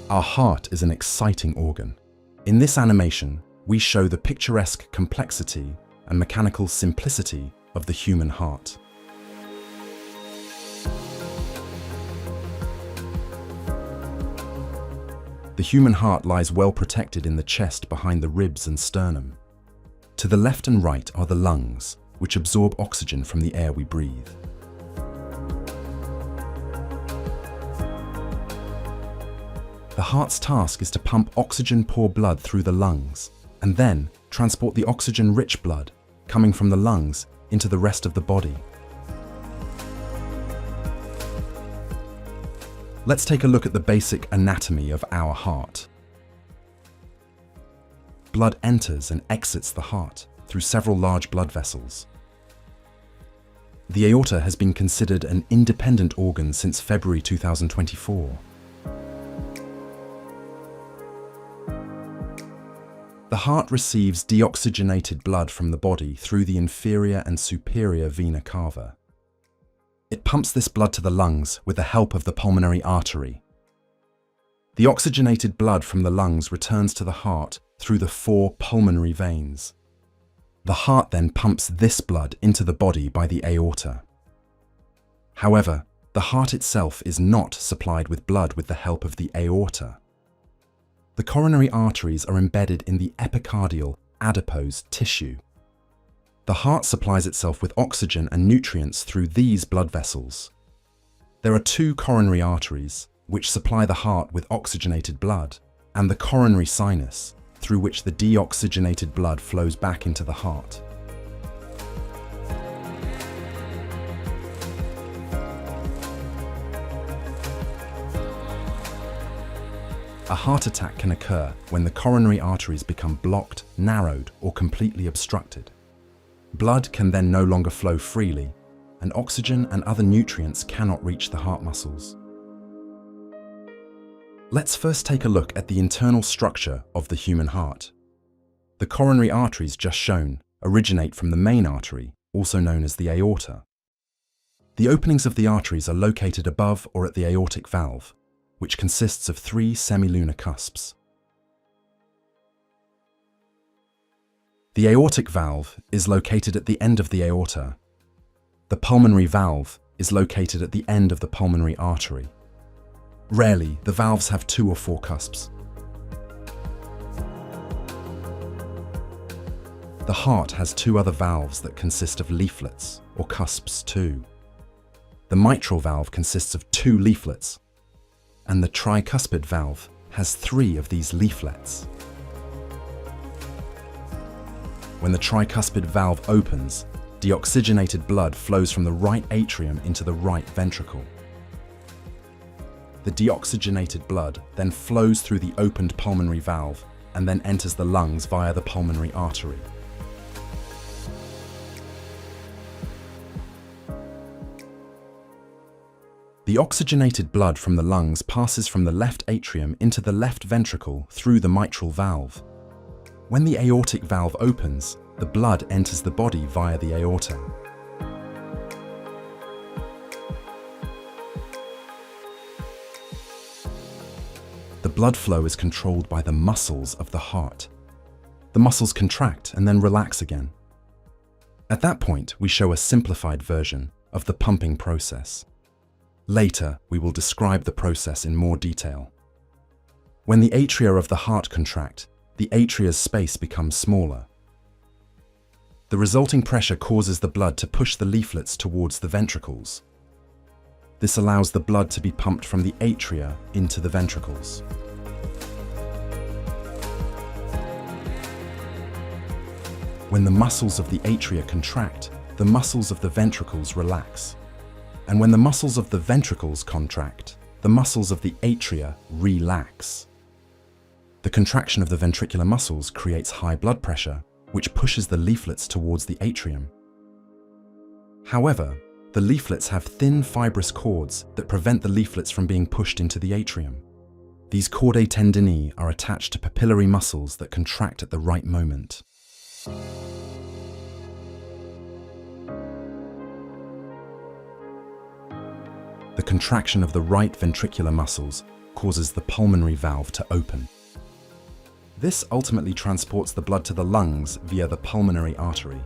Our heart is an exciting organ. In this animation, we show the picturesque complexity and mechanical simplicity of the human heart. The human heart lies well protected in the chest behind the ribs and sternum. To the left and right are the lungs, which absorb oxygen from the air we breathe. The heart's task is to pump oxygen-poor blood through the lungs and then transport the oxygen-rich blood coming from the lungs into the rest of the body. Let's take a look at the basic anatomy of our heart. Blood enters and exits the heart through several large blood vessels. The aorta has been considered an independent organ since February 2024. The heart receives deoxygenated blood from the body through the inferior and superior vena cava. It pumps this blood to the lungs with the help of the pulmonary artery. The oxygenated blood from the lungs returns to the heart through the 4 pulmonary veins. The heart then pumps this blood into the body by the aorta. However, the heart itself is not supplied with blood with the help of the aorta. The coronary arteries are embedded in the epicardial adipose tissue. The heart supplies itself with oxygen and nutrients through these blood vessels. There are 2 coronary arteries, which supply the heart with oxygenated blood, and the coronary sinus, through which the deoxygenated blood flows back into the heart. A heart attack can occur when the coronary arteries become blocked, narrowed, or completely obstructed. Blood can then no longer flow freely, and oxygen and other nutrients cannot reach the heart muscles. Let's first take a look at the internal structure of the human heart. The coronary arteries just shown originate from the main artery, also known as the aorta. The openings of the arteries are located above or at the aortic valve, which consists of 3 semilunar cusps. The aortic valve is located at the end of the aorta. The pulmonary valve is located at the end of the pulmonary artery. Rarely, the valves have 2 or 4 cusps. The heart has 2 other valves that consist of leaflets, or cusps too. The mitral valve consists of 2 leaflets, and the tricuspid valve has 3 of these leaflets. When the tricuspid valve opens, deoxygenated blood flows from the right atrium into the right ventricle. The deoxygenated blood then flows through the opened pulmonary valve and then enters the lungs via the pulmonary artery. The oxygenated blood from the lungs passes from the left atrium into the left ventricle through the mitral valve. When the aortic valve opens, the blood enters the body via the aorta. The blood flow is controlled by the muscles of the heart. The muscles contract and then relax again. At that point, we show a simplified version of the pumping process. Later, we will describe the process in more detail. When the atria of the heart contract, the atria's space becomes smaller. The resulting pressure causes the blood to push the leaflets towards the ventricles. This allows the blood to be pumped from the atria into the ventricles. When the muscles of the atria contract, the muscles of the ventricles relax. And when the muscles of the ventricles contract, the muscles of the atria relax. The contraction of the ventricular muscles creates high blood pressure, which pushes the leaflets towards the atrium. However, the leaflets have thin fibrous cords that prevent the leaflets from being pushed into the atrium. These chordae tendineae are attached to papillary muscles that contract at the right moment. The contraction of the right ventricular muscles causes the pulmonary valve to open. This ultimately transports the blood to the lungs via the pulmonary artery.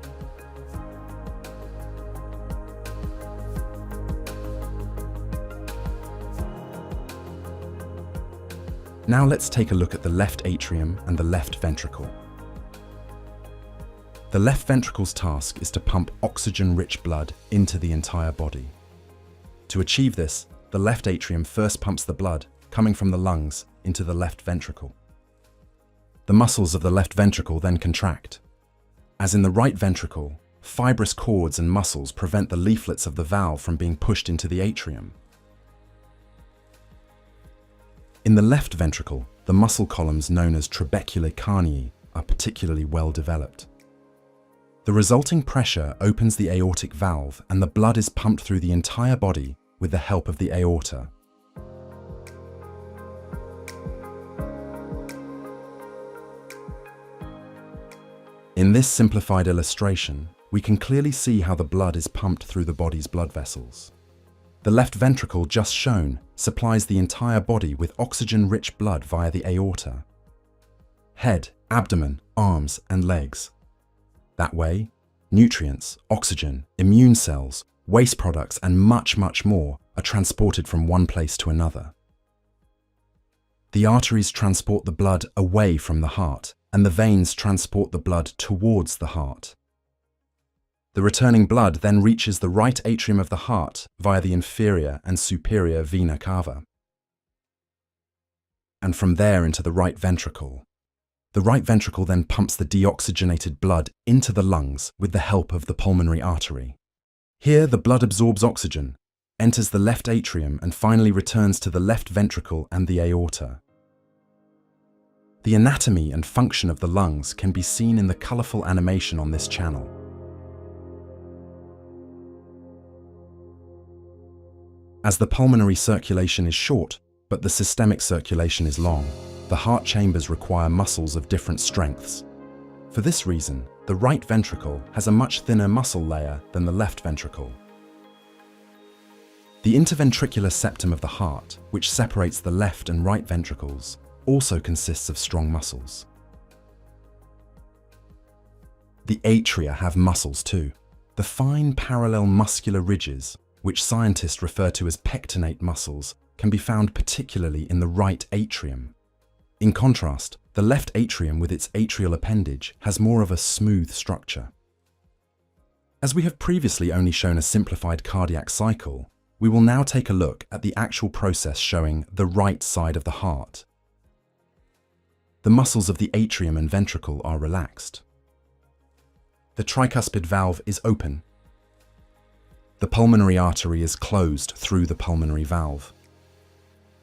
Now let's take a look at the left atrium and the left ventricle. The left ventricle's task is to pump oxygen-rich blood into the entire body. To achieve this, the left atrium first pumps the blood coming from the lungs into the left ventricle. The muscles of the left ventricle then contract. As in the right ventricle, fibrous cords and muscles prevent the leaflets of the valve from being pushed into the atrium. In the left ventricle, the muscle columns known as trabecular carneae are particularly well developed. The resulting pressure opens the aortic valve and the blood is pumped through the entire body with the help of the aorta. In this simplified illustration, we can clearly see how the blood is pumped through the body's blood vessels. The left ventricle, just shown, supplies the entire body with oxygen-rich blood via the aorta. Head, abdomen, arms, and legs. That way, nutrients, oxygen, immune cells, waste products, and much, much more are transported from one place to another. The arteries transport the blood away from the heart, and the veins transport the blood towards the heart. The returning blood then reaches the right atrium of the heart via the inferior and superior vena cava, and from there into the right ventricle. The right ventricle then pumps the deoxygenated blood into the lungs with the help of the pulmonary artery. Here, the blood absorbs oxygen, enters the left atrium, and finally returns to the left ventricle and the aorta. The anatomy and function of the lungs can be seen in the colorful animation on this channel. As the pulmonary circulation is short, but the systemic circulation is long, the heart chambers require muscles of different strengths. For this reason, the right ventricle has a much thinner muscle layer than the left ventricle. The interventricular septum of the heart, which separates the left and right ventricles, also consists of strong muscles. The atria have muscles too. The fine parallel muscular ridges, which scientists refer to as pectinate muscles, can be found particularly in the right atrium. In contrast, the left atrium with its atrial appendage has more of a smooth structure. As we have previously only shown a simplified cardiac cycle, we will now take a look at the actual process showing the right side of the heart. The muscles of the atrium and ventricle are relaxed. The tricuspid valve is open. The pulmonary artery is closed through the pulmonary valve.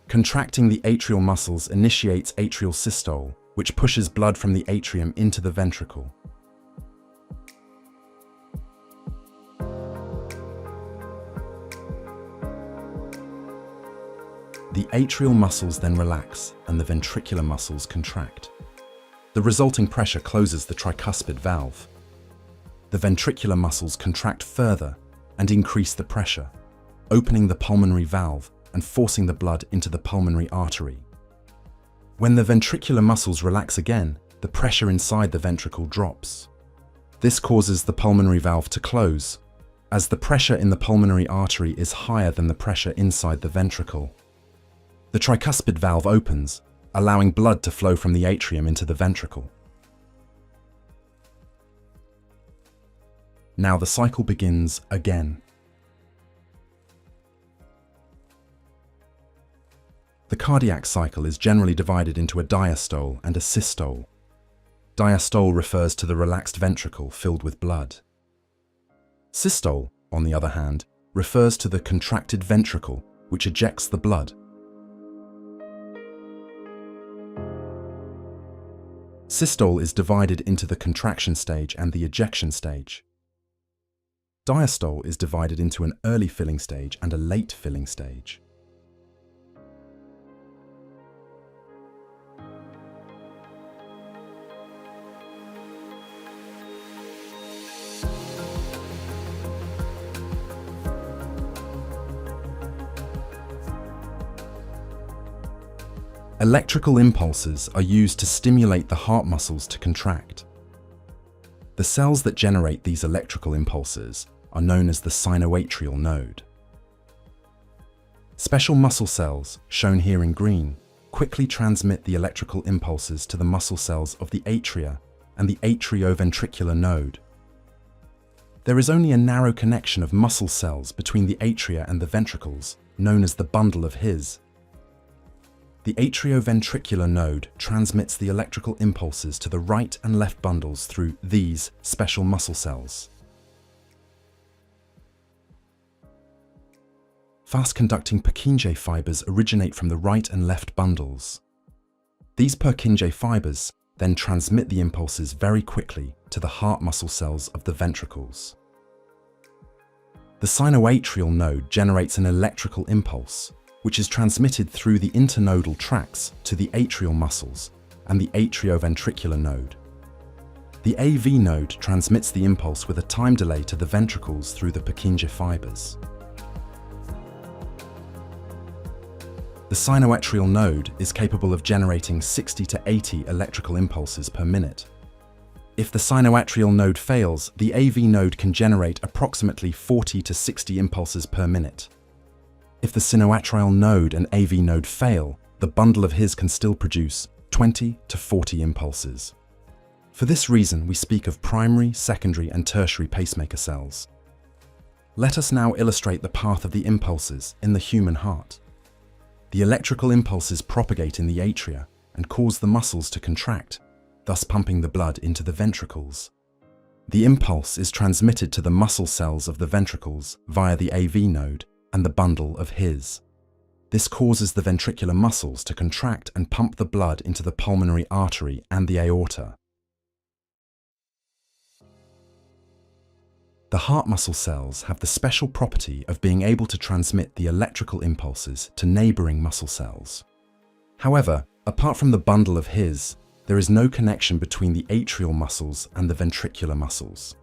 Contracting the atrial muscles initiates atrial systole, which pushes blood from the atrium into the ventricle. The atrial muscles then relax and the ventricular muscles contract. The resulting pressure closes the tricuspid valve. The ventricular muscles contract further and increase the pressure, opening the pulmonary valve and forcing the blood into the pulmonary artery. When the ventricular muscles relax again, the pressure inside the ventricle drops. This causes the pulmonary valve to close, as the pressure in the pulmonary artery is higher than the pressure inside the ventricle. The tricuspid valve opens, allowing blood to flow from the atrium into the ventricle. Now the cycle begins again. The cardiac cycle is generally divided into a diastole and a systole. Diastole refers to the relaxed ventricle filled with blood. Systole, on the other hand, refers to the contracted ventricle, which ejects the blood. Systole is divided into the contraction stage and the ejection stage. Diastole is divided into an early filling stage and a late filling stage. Electrical impulses are used to stimulate the heart muscles to contract. The cells that generate these electrical impulses are known as the sinoatrial node. Special muscle cells, shown here in green, quickly transmit the electrical impulses to the muscle cells of the atria and the atrioventricular node. There is only a narrow connection of muscle cells between the atria and the ventricles, known as the bundle of His. The atrioventricular node transmits the electrical impulses to the right and left bundles through these special muscle cells. Fast-conducting Purkinje fibers originate from the right and left bundles. These Purkinje fibers then transmit the impulses very quickly to the heart muscle cells of the ventricles. The sinoatrial node generates an electrical impulse, which is transmitted through the internodal tracts to the atrial muscles and the atrioventricular node. The AV node transmits the impulse with a time delay to the ventricles through the Purkinje fibers. The sinoatrial node is capable of generating 60 to 80 electrical impulses per minute. If the sinoatrial node fails, the AV node can generate approximately 40 to 60 impulses per minute. If the sinoatrial node and AV node fail, the bundle of His can still produce 20 to 40 impulses. For this reason, we speak of primary, secondary, and tertiary pacemaker cells. Let us now illustrate the path of the impulses in the human heart. The electrical impulses propagate in the atria and cause the muscles to contract, thus pumping the blood into the ventricles. The impulse is transmitted to the muscle cells of the ventricles via the AV node and the bundle of His. This causes the ventricular muscles to contract and pump the blood into the pulmonary artery and the aorta. The heart muscle cells have the special property of being able to transmit the electrical impulses to neighboring muscle cells. However, apart from the bundle of His, there is no connection between the atrial muscles and the ventricular muscles.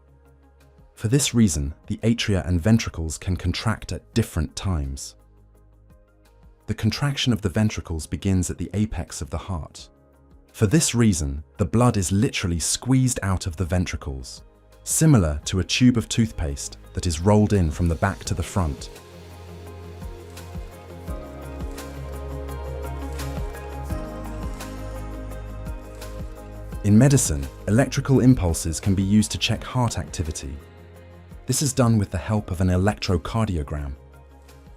For this reason, the atria and ventricles can contract at different times. The contraction of the ventricles begins at the apex of the heart. For this reason, the blood is literally squeezed out of the ventricles, similar to a tube of toothpaste that is rolled in from the back to the front. In medicine, electrical impulses can be used to check heart activity. This is done with the help of an electrocardiogram.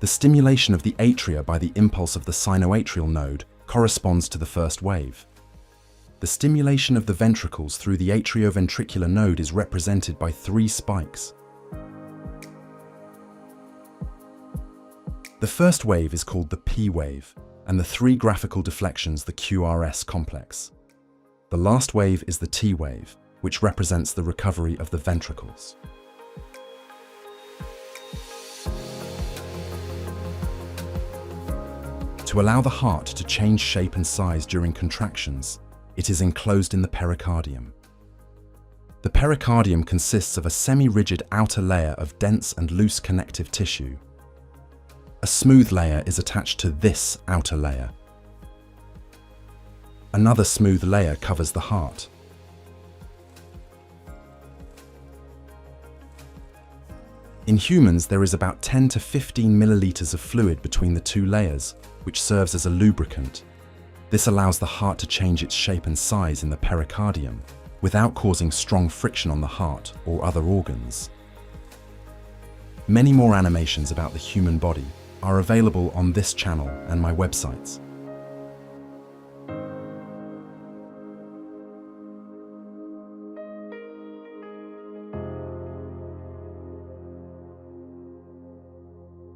The stimulation of the atria by the impulse of the sinoatrial node corresponds to the first wave. The stimulation of the ventricles through the atrioventricular node is represented by 3 spikes. The first wave is called the P wave, and the 3 graphical deflections the QRS complex. The last wave is the T wave, which represents the recovery of the ventricles. To allow the heart to change shape and size during contractions, it is enclosed in the pericardium. The pericardium consists of a semi-rigid outer layer of dense and loose connective tissue. A smooth layer is attached to this outer layer. Another smooth layer covers the heart. In humans, there is about 10 to 15 milliliters of fluid between the 2 layers, which serves as a lubricant. This allows the heart to change its shape and size in the pericardium without causing strong friction on the heart or other organs. Many more animations about the human body are available on this channel and my websites.